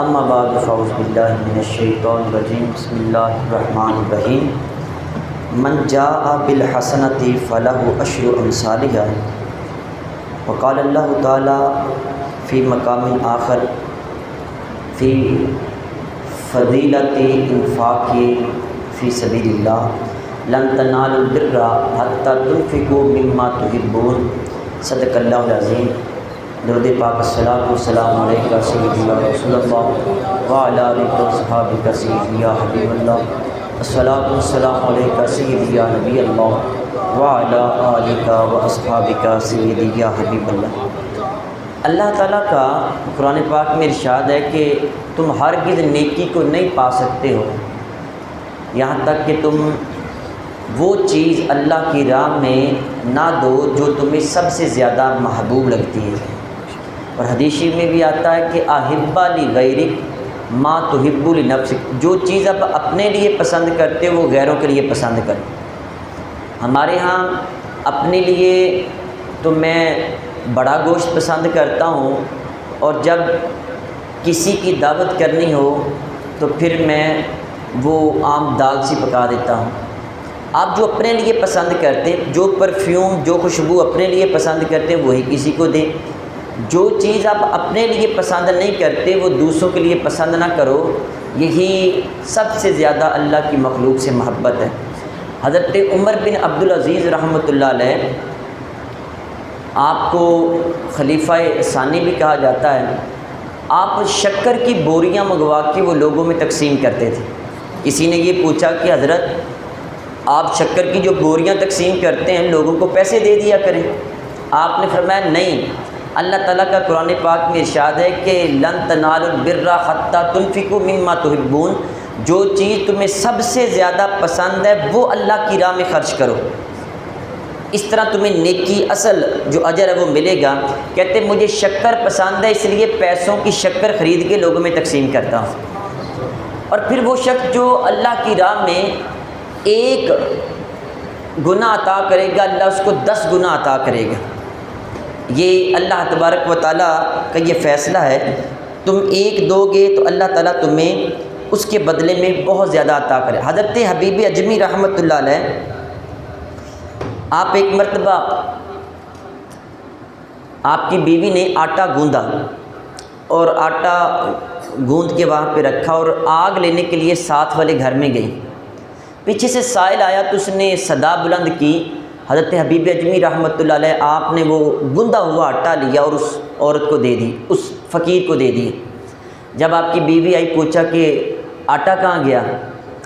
اما بعد فاعوذ باللہ من الشیطان الرجیم بسم اللہ الرحمن الرحیم من جاء بالحسنۃ فلہ عشر امثالہا وقال اللہ تعالی فی مقام آخر فی فضیلۃ انفاق فی سبیل اللہ لن تنالوا البر حتی تنفقوا مما تحبون صدق اللہ العظیم۔ درود پاک الصلاۃ والسلام علیکہ سیدنا رسول اللہ وعلی آلہ وصحبہ سیدنا حبیب اللہ، الصلاۃ والسلام علیکہ سیدنا نبی اللہ وعلی آلہ وصحبہ سیدنا حبیب اللہ۔ اللہ تعالیٰ کا قرآن پاک میں ارشاد ہے کہ تم ہرگز نیکی کو نہیں پا سکتے ہو یہاں تک کہ تم وہ چیز اللہ کی راہ میں نہ دو جو تمہیں سب سے زیادہ محبوب لگتی ہے۔ اور حدیث میں بھی آتا ہے کہ احب لغیرک ما تحب لنفسک، جو چیز آپ اپنے لیے پسند کرتے ہو وہ غیروں کے لیے پسند کرو۔ ہمارے ہاں اپنے لیے تو میں بڑا گوشت پسند کرتا ہوں، اور جب کسی کی دعوت کرنی ہو تو پھر میں وہ عام دال سی پکا دیتا ہوں۔ آپ جو اپنے لیے پسند کرتے ہیں، جو پرفیوم جو خوشبو اپنے لیے پسند کرتے ہیں وہی کسی کو دیں۔ جو چیز آپ اپنے لیے پسند نہیں کرتے وہ دوسروں کے لیے پسند نہ کرو، یہی سب سے زیادہ اللہ کی مخلوق سے محبت ہے۔ حضرت عمر بن عبدالعزیز رحمۃ اللہ علیہ، آپ کو خلیفہ ثانی بھی کہا جاتا ہے، آپ شکر کی بوریاں منگوا کے وہ لوگوں میں تقسیم کرتے تھے۔ کسی نے یہ پوچھا کہ حضرت آپ شکر کی جو بوریاں تقسیم کرتے ہیں لوگوں کو پیسے دے دیا کریں۔ آپ نے فرمایا نہیں، اللہ تعالیٰ کا قرآن پاک میں ارشاد ہے کہ لن تنالوا البر حتی تنفقوا مما تحبون، جو چیز تمہیں سب سے زیادہ پسند ہے وہ اللہ کی راہ میں خرچ کرو، اس طرح تمہیں نیکی اصل جو اجر ہے وہ ملے گا۔ کہتے مجھے شکر پسند ہے اس لیے پیسوں کی شکر خرید کے لوگوں میں تقسیم کرتا ہوں، اور پھر وہ شخص جو اللہ کی راہ میں ایک گناہ عطا کرے گا اللہ اس کو 10 گناہ عطا کرے گا۔ یہ اللہ تبارک و تعالیٰ کا یہ فیصلہ ہے، تم ایک دو گے تو اللہ تعالیٰ تمہیں اس کے بدلے میں بہت زیادہ عطا کرے۔ حضرت حبیب اجمی رحمۃ اللہ علیہ، آپ ایک مرتبہ آپ کی بیوی نے آٹا گوندا اور آٹا گوند کے وہاں پہ رکھا اور آگ لینے کے لیے ساتھ والے گھر میں گئی۔ پیچھے سے سائل آیا تو اس نے صدا بلند کی۔ حضرت حبیب اجمی رحمۃ اللہ علیہ آپ نے وہ گندا ہوا آٹا لیا اور اس عورت کو دے دی، اس فقیر کو دے دی۔ جب آپ کی بیوی آئی پوچھا کہ آٹا کہاں گیا،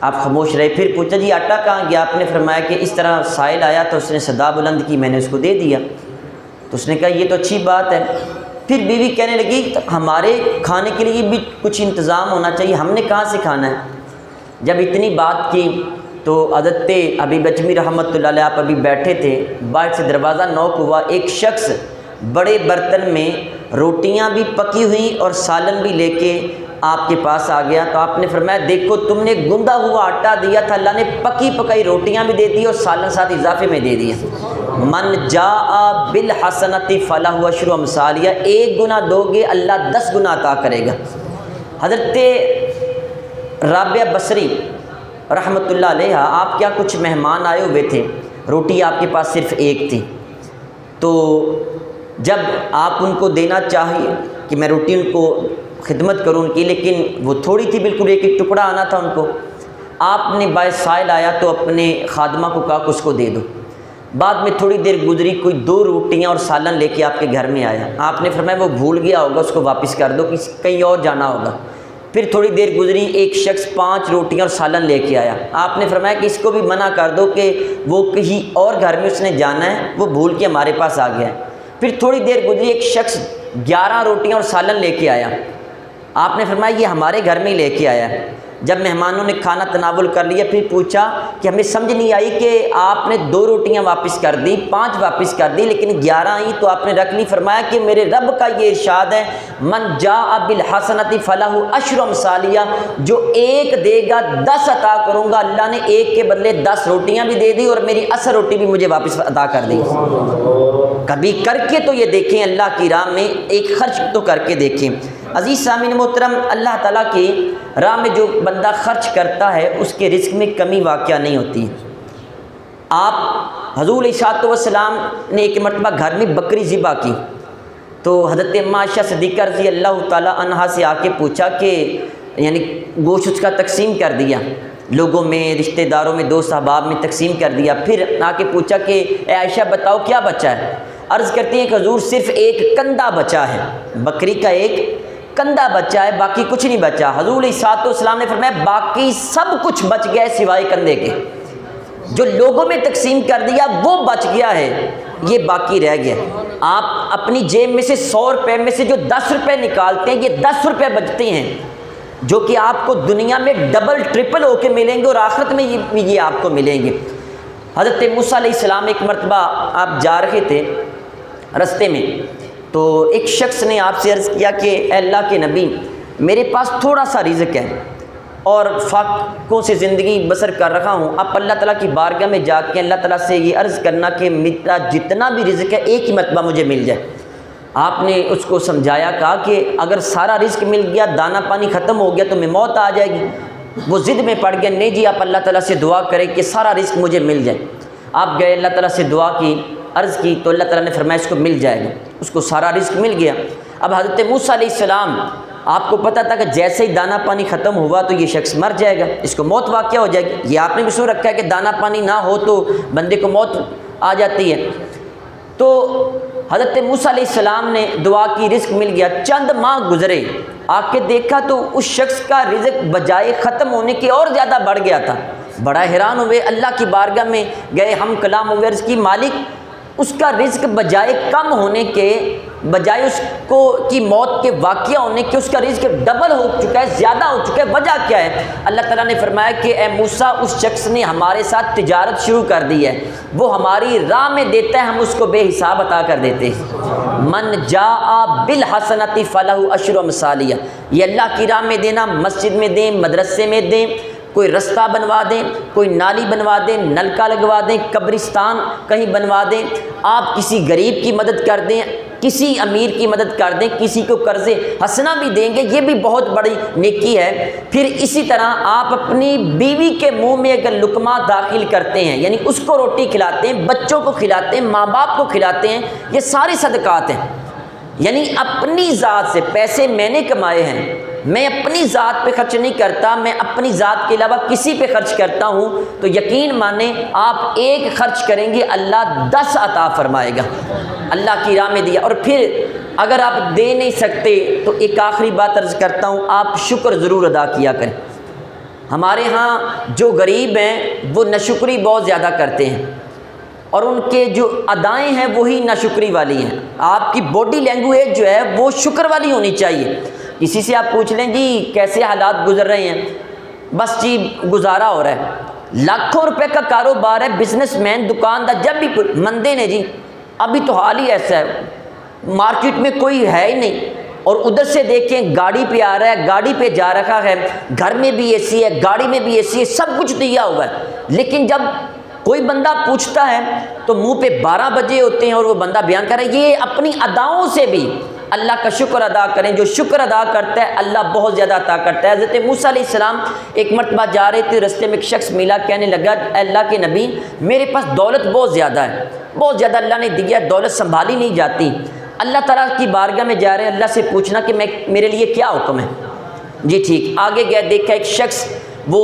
آپ خاموش رہے۔ پھر پوچھا جی آٹا کہاں گیا، آپ نے فرمایا کہ اس طرح سائل آیا تو اس نے صدا بلند کی، میں نے اس کو دے دیا۔ تو اس نے کہا یہ تو اچھی بات ہے۔ پھر بیوی کہنے لگی ہمارے کھانے کے لیے بھی کچھ انتظام ہونا چاہیے، ہم نے کہاں سے کھانا ہے۔ جب اتنی بات کی تو حضرت حبیب اجمی رحمۃ اللہ علیہ آپ ابھی بیٹھے تھے، باہر سے دروازہ نوک ہوا، ایک شخص بڑے برتن میں روٹیاں بھی پکی ہوئی اور سالن بھی لے کے آپ کے پاس آ گیا۔ تو آپ نے فرمایا دیکھو تم نے گندا ہوا آٹا دیا تھا، اللہ نے پکی پکائی روٹیاں بھی دے دی اور سالن ساتھ اضافے میں دے دیے۔ من جاء بالحسنۃ فلہ عشر امثالہا، ایک گناہ دو گے اللہ 10 گناہ عطا کرے گا۔ حضرت رابعہ بصری رحمۃ اللہ علیہ، آپ کیا کچھ مہمان آئے ہوئے تھے، روٹی آپ کے پاس صرف ایک تھی، تو جب آپ ان کو دینا چاہیے کہ میں روٹی ان کو خدمت کروں ان کی، لیکن وہ تھوڑی تھی، بالکل ایک ایک ٹکڑا آنا تھا ان کو، آپ نے باعث سائل آیا تو اپنے خادمہ کو کہا کہ اس کو دے دو۔ بعد میں تھوڑی دیر گزری، کوئی 2 روٹیاں اور سالن لے کے آپ کے گھر میں آیا۔ آپ نے فرمایا وہ بھول گیا ہوگا، اس کو واپس کر دو، کہیں اور جانا ہوگا۔ پھر تھوڑی دیر گزری، ایک شخص 5 روٹیاں اور سالن لے کے آیا۔ آپ نے فرمایا کہ اس کو بھی منع کر دو کہ وہ کہیں اور گھر میں اس نے جانا ہے، وہ بھول کے ہمارے پاس آ گیا ہے۔ پھر تھوڑی دیر گزری، ایک شخص 11 روٹیاں اور سالن لے کے آیا۔ آپ نے فرمایا یہ ہمارے گھر میں ہی لے کے آیا ہے۔ جب مہمانوں نے کھانا تناول کر لیا پھر پوچھا کہ ہمیں سمجھ نہیں آئی کہ آپ نے 2 روٹیاں واپس کر دی، 5 واپس کر دی، لیکن 11 آئی تو آپ نے رکھ لی۔ فرمایا کہ میرے رب کا یہ ارشاد ہے من جاء بالحسنۃ فلہ عشر امثالہا، جو ایک دے گا 10 عطا کروں گا۔ اللہ نے ایک کے بدلے 10 روٹیاں بھی دے دی اور میری اصل روٹی بھی مجھے واپس عطا کر دی۔ کبھی کر کے تو یہ دیکھیں، اللہ کی راہ میں ایک خرچ تو کر کے دیکھیں۔ عزیز سامعین محترم، اللہ تعالیٰ کی راہ میں جو بندہ خرچ کرتا ہے اس کے رزق میں کمی واقع نہیں ہوتی۔ آپ حضور علیہ الصلوۃ والسلام نے ایک مرتبہ گھر میں بکری ذبح کی تو حضرت عائشہ صدیقہ رضی اللہ تعالیٰ عنہا سے آ کے پوچھا کہ یعنی گوشت اس کا تقسیم کر دیا، لوگوں میں، رشتہ داروں میں، دوست احباب میں تقسیم کر دیا۔ پھر آ کے پوچھا کہ اے عائشہ بتاؤ کیا بچا ہے؟ عرض کرتی ہیں کہ حضور صرف ایک کندھا بچا ہے، بکری کا ایک کندھا بچا ہے، باقی کچھ نہیں بچا۔ حضور علیہ الصلوۃ والسلام نے فرمایا باقی سب کچھ بچ گیا ہے سوائے کندھے کے، جو لوگوں میں تقسیم کر دیا وہ بچ گیا ہے، یہ باقی رہ گیا۔ آپ اپنی جیب میں سے 100 روپے میں سے جو 10 روپے نکالتے ہیں، یہ 10 روپے بچتے ہیں جو کہ آپ کو دنیا میں ڈبل ٹرپل ہو کے ملیں گے اور آخرت میں یہ آپ کو ملیں گے۔ حضرت موسیٰ علیہ السلام ایک مرتبہ آپ جا رہے تھے رستے میں، تو ایک شخص نے آپ سے عرض کیا کہ اے اللہ کے نبی، میرے پاس تھوڑا سا رزق ہے اور فاقوں سے زندگی بسر کر رہا ہوں، آپ اللہ تعالیٰ کی بارگاہ میں جا کے اللہ تعالیٰ سے یہ عرض کرنا کہ میرا جتنا بھی رزق ہے ایک ہی مرتبہ مجھے مل جائے۔ آپ نے اس کو سمجھایا، کہا کہ اگر سارا رزق مل گیا، دانہ پانی ختم ہو گیا تو میں موت آ جائے گی۔ وہ ضد میں پڑ گیا، نہیں جی آپ اللہ تعالیٰ سے دعا کریں کہ سارا رزق مجھے مل جائے۔ آپ گئے اللہ تعالیٰ سے دعا کی، عرض کی تو اللہ تعالیٰ نے فرمایا اس کو مل جائے گا، اس کو سارا رزق مل گیا۔ اب حضرت موسیٰ علیہ السلام، آپ کو پتہ تھا کہ جیسے ہی دانہ پانی ختم ہوا تو یہ شخص مر جائے گا، اس کو موت واقع ہو جائے گی۔ یہ آپ نے بھی سن رکھا ہے کہ دانہ پانی نہ ہو تو بندے کو موت آ جاتی ہے۔ تو حضرت موسیٰ علیہ السلام نے دعا کی، رزق مل گیا۔ چند ماہ گزرے، آ کے دیکھا تو اس شخص کا رزق بجائے ختم ہونے کے اور زیادہ بڑھ گیا تھا۔ بڑا حیران ہوئے، اللہ کی بارگاہ میں گئے، ہم کلام ہوئے، عرض کی مالک اس کا رزق بجائے کم ہونے کے، بجائے اس کو کی موت کے واقعہ ہونے کے، اس کا رزق ڈبل ہو چکا ہے، زیادہ ہو چکا ہے، وجہ کیا ہے؟ اللہ تعالیٰ نے فرمایا کہ اے موسیٰ اس شخص نے ہمارے ساتھ تجارت شروع کر دی ہے، وہ ہماری راہ میں دیتا ہے، ہم اس کو بے حساب عطا کر دیتے ہیں۔ من جاء بالحسنۃ فلہ عشر امثالہا، یہ اللہ کی راہ میں دینا، مسجد میں دیں، مدرسے میں دیں، کوئی رستہ بنوا دیں، کوئی نالی بنوا دیں، نلکا لگوا دیں، قبرستان کہیں بنوا دیں، آپ کسی غریب کی مدد کر دیں، کسی امیر کی مدد کر دیں، کسی کو قرض حسنہ بھی دیں گے، یہ بھی بہت بڑی نیکی ہے۔ پھر اسی طرح آپ اپنی بیوی کے منہ میں اگر لقمہ داخل کرتے ہیں، یعنی اس کو روٹی کھلاتے ہیں، بچوں کو کھلاتے ہیں، ماں باپ کو کھلاتے ہیں، یہ سارے صدقات ہیں۔ یعنی اپنی ذات سے، پیسے میں نے کمائے ہیں، میں اپنی ذات پہ خرچ نہیں کرتا، میں اپنی ذات کے علاوہ کسی پہ خرچ کرتا ہوں، تو یقین مانیں آپ ایک خرچ کریں گے اللہ 10 عطا فرمائے گا، اللہ کی راہ میں دیا۔ اور پھر اگر آپ دے نہیں سکتے تو ایک آخری بات عرض کرتا ہوں، آپ شکر ضرور ادا کیا کریں۔ ہمارے ہاں جو غریب ہیں وہ ناشکری بہت زیادہ کرتے ہیں، اور ان کے جو ادائیں ہیں وہی ناشکری والی ہیں۔ آپ کی باڈی لینگویج جو ہے وہ شکر والی ہونی چاہیے۔ کسی سے آپ پوچھ لیں جی کیسے حالات گزر رہے ہیں، بس جی گزارا ہو رہا ہے، لاکھوں روپے کا کاروبار ہے، بزنس مین، دکاندار، جب بھی مندے نے جی، ابھی تو حال ہی ایسا ہے، مارکیٹ میں کوئی ہے ہی نہیں، اور ادھر سے دیکھیں گاڑی پہ آ رہا ہے، گاڑی پہ جا رہا ہے، گھر میں بھی اے سی ہے، گاڑی میں بھی اے سی ہے، سب کچھ دیا ہوا ہے، لیکن جب کوئی بندہ پوچھتا ہے تو منہ پہ 12 بجے ہوتے ہیں اور وہ بندہ بیان کر رہا ہے۔ یہ اپنی اداؤں سے بھی اللہ کا شکر ادا کریں، جو شکر ادا کرتا ہے اللہ بہت زیادہ عطا کرتا ہے۔ حضرت موسیٰ علیہ السلام ایک مرتبہ جا رہے تھے، رستے میں ایک شخص ملا، کہنے لگا اے اللہ کے نبی میرے پاس دولت بہت زیادہ ہے، بہت زیادہ اللہ نے دیا، دولت سنبھالی نہیں جاتی، اللہ تعالیٰ کی بارگاہ میں جا رہے ہیں، اللہ سے پوچھنا کہ میرے لیے کیا حکم ہے؟ جی ٹھیک۔ آگے گیا، دیکھا ایک شخص وہ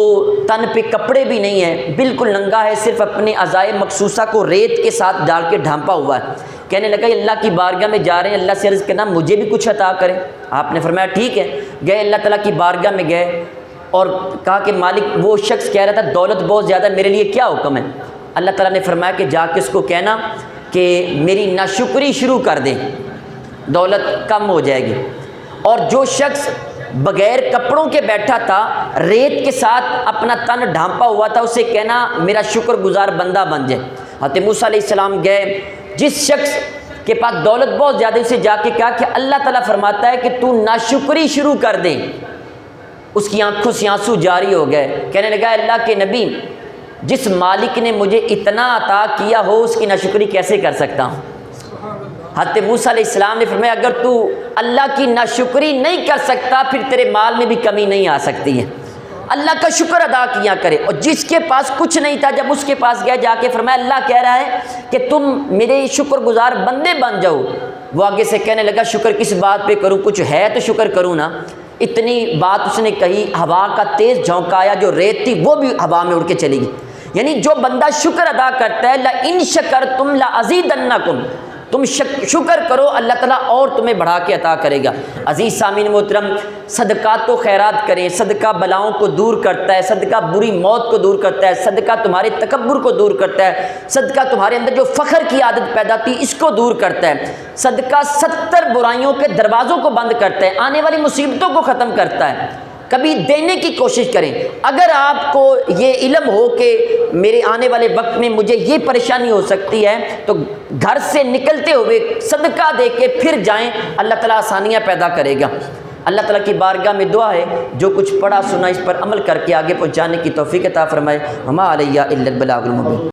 تن پہ کپڑے بھی نہیں ہیں، بالکل ننگا ہے، صرف اپنے اعضائے مخصوصہ کو ریت کے ساتھ ڈال کے ڈھانپا ہوا ہے۔ کہنے لگا اللہ کی بارگاہ میں جا رہے ہیں، اللہ سے عرض کرنا مجھے بھی کچھ عطا کریں۔ آپ نے فرمایا ٹھیک ہے۔ گئے اللہ تعالیٰ کی بارگاہ میں گئے اور کہا کہ مالک، وہ شخص کہہ رہا تھا دولت بہت زیادہ، میرے لیے کیا حکم ہے؟ اللہ تعالیٰ نے فرمایا کہ جا کے اس کو کہنا کہ میری ناشکری شروع کر دے، دولت کم ہو جائے گی۔ اور جو شخص بغیر کپڑوں کے بیٹھا تھا، ریت کے ساتھ اپنا تن ڈھانپا ہوا تھا، اسے کہنا میرا شکر گزار بندہ بن جائے۔ حضرت موسیٰ علیہ السلام گئے، جس شخص کے پاس دولت بہت زیادہ، اسے جا کے کہا کہ اللہ تعالیٰ فرماتا ہے کہ تو ناشکری شروع کر دے۔ اس کی آنکھوں سے آنسو جاری ہو گئے، کہنے لگا اللہ کے نبی جس مالک نے مجھے اتنا عطا کیا ہو اس کی ناشکری کیسے کر سکتا ہوں؟ حضرت موسیٰ علیہ السلام نے فرمایا اگر تو اللہ کی ناشکری نہیں کر سکتا پھر تیرے مال میں بھی کمی نہیں آ سکتی ہے، اللہ کا شکر ادا کیا کرے۔ اور جس کے پاس کچھ نہیں تھا جب اس کے پاس گیا جا کے فرمایا اللہ کہہ رہا ہے کہ تم میرے شکر گزار بندے بن جاؤ۔ وہ آگے سے کہنے لگا شکر کس بات پہ کروں، کچھ ہے تو شکر کروں نا۔ اتنی بات اس نے کہی، ہوا کا تیز جھونکا آیا، جو ریت تھی وہ بھی ہوا میں اڑ کے چلی گئی۔ یعنی جو بندہ شکر ادا کرتا ہے لَإِن شَكَرْتُمْ لَأَزِيدَنَّكُمْ، تم شکر کرو اللہ تعالیٰ اور تمہیں بڑھا کے عطا کرے گا۔ عزیز سامعین محترم، صدقات و خیرات کریں، صدقہ بلاؤں کو دور کرتا ہے، صدقہ بری موت کو دور کرتا ہے، صدقہ تمہارے تکبر کو دور کرتا ہے، صدقہ تمہارے اندر جو فخر کی عادت پیدا تھی اس کو دور کرتا ہے، صدقہ 70 برائیوں کے دروازوں کو بند کرتا ہے، آنے والی مصیبتوں کو ختم کرتا ہے۔ کبھی دینے کی کوشش کریں۔ اگر آپ کو یہ علم ہو کہ میرے آنے والے وقت میں مجھے یہ پریشانی ہو سکتی ہے تو گھر سے نکلتے ہوئے صدقہ دے کے پھر جائیں، اللہ تعالیٰ آسانیاں پیدا کرے گا۔ اللہ تعالیٰ کی بارگاہ میں دعا ہے جو کچھ پڑھا سنا اس پر عمل کر کے آگے پہنچانے کی توفیق عطا فرمائے۔ وما علیہ الا البلاغ المبین۔